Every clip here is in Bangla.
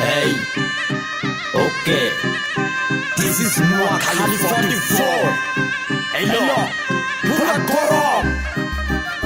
Hey, okay. This is Noakhali 44. Hello, পুরা গরম।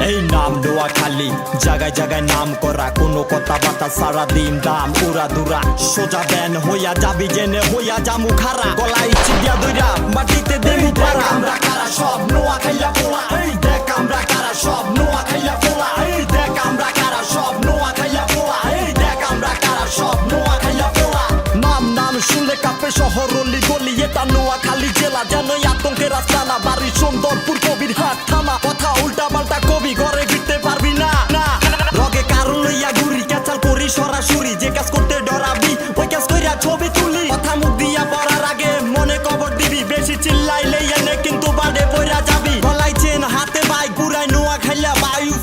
এই নাম নোয়াখালী, জায়গায় জায়গায় নাম করা, কোনো কথা বার্তা সারা দিন দাম উড়া দুরা। সোজা ব্যান হইয়া যাবি জেনে হইয়া জামু খারা, গলায় চিবিয়া দইরা মাটিতে দেবি পারা। আমরা কারা সব নোয়াখাইয়া পোলা, এই দেখ আমরা কারা সব নোয়াখাইয়া পোলা, এই দেখ আমরা কারা সব নোয়াখাইয়া পোলা, এই দেখ আমরা কারা সব নোয়াখাইয়া পোলা। নাম নাম শুনলে কাঁপে শহর অলি গলি, এটা নোয়াখালী জেলা যেন আতঙ্কের আস্তানা। বাড়ি সুন্দরপুর কবির হাট থানা, কথা উল্টা পাল্টা কবি ঘরে ফিরতে পারবি না। রগে কারণ লইয়া ঘুরি, ক্যাচাল করি সরাসরি, যে কাজ করতে ডরাবি ওই কাজ কইরা ছবি তুলি। কথা মুখ দিয়া পড়ার আগে মনে কবর দিবি, বেশি চিল্লাইলে এনে কিন্তু বাড়ে পইরা যাবি। গলায় চেন হাতে বাইক ঘুরাই নোয়াখাইয়া বায়ু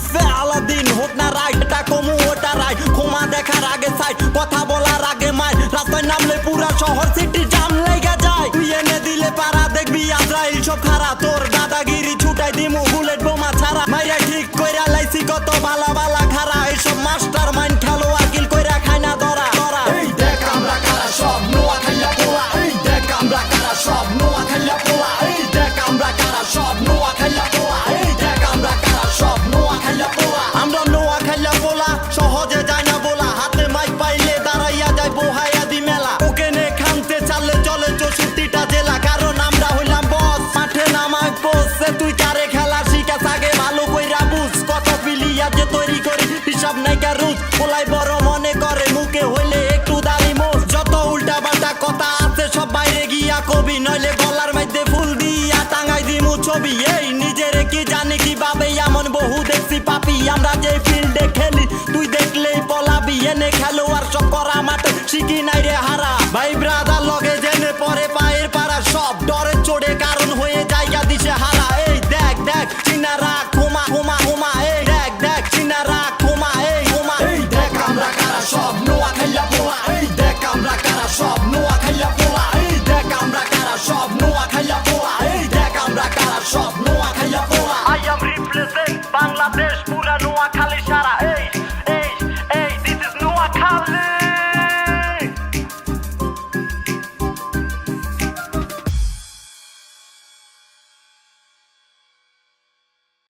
আলাদিন হোক না রাইট, এটা কমু ওটা রাইট, ক্ষমা দেখার আগে সাইড, কথা বলার আগে মাই। রাস্তায় নামলে পুরা শহর সিটি জাম লেগে যায়, তুই এনে দিলে পারা দেখবি আজরাইল সব খারা। তোর দাদাগিরি ছুটাই দিমু বুলেট বোমা ছাড়া, মাইরা ঠিক কইরা লাইছি কত বালা বালা খারা। এইসব মাস্টার মাইন্ড খেলো আকিল কইরা খাই না ধরা। এই দেখ আমরা কারা সব নোয়াখাইয়া পোলা, এই দেখ আমরা কারা সব নোয়াখাইয়া পোলা, এই দেখ আমরা কারা সব নোয়াখাইয়া পোলা, এই দেখ আমরা কারা সব নোয়াখাইয়া পোলা। আমরা নোয়াখাইয়া পোলা, সহজে যায় না বলা, হাতে মাইক পাইলে দাঁড়াইয়া যায় বোহাইয়া দি মেলা। ওকে নে খানতে চাললে চলে 64টা জেলা, কারণ আমরা হইলাম বস, মাঠে নামাই পোষে। তুই কারে খেলা শিখাস আগে ভালো কইরা বুঝ, কত পিলিয়া যে তৈরি করি হিসাব নাই কারুজ। পোলাই বড় মনে করে মুখে হইলে একটু দাড়ি মোষ, যত উল্টা পাল্টা কথা আছে সব বাইরে গিয়া কবি, নইলে গলার মধ্যে ফুল দিয়া টাঙ্গাই দিমু ছবি। এই নিজেরে কি জানি কিভাবে এমন বহু দেখছি পাপি, আমরা যে ফিল্ডে খেলি তুই দেখলেই পলাবি। এনে খেলোয়াড় সব করা মাঠে শিখি নাই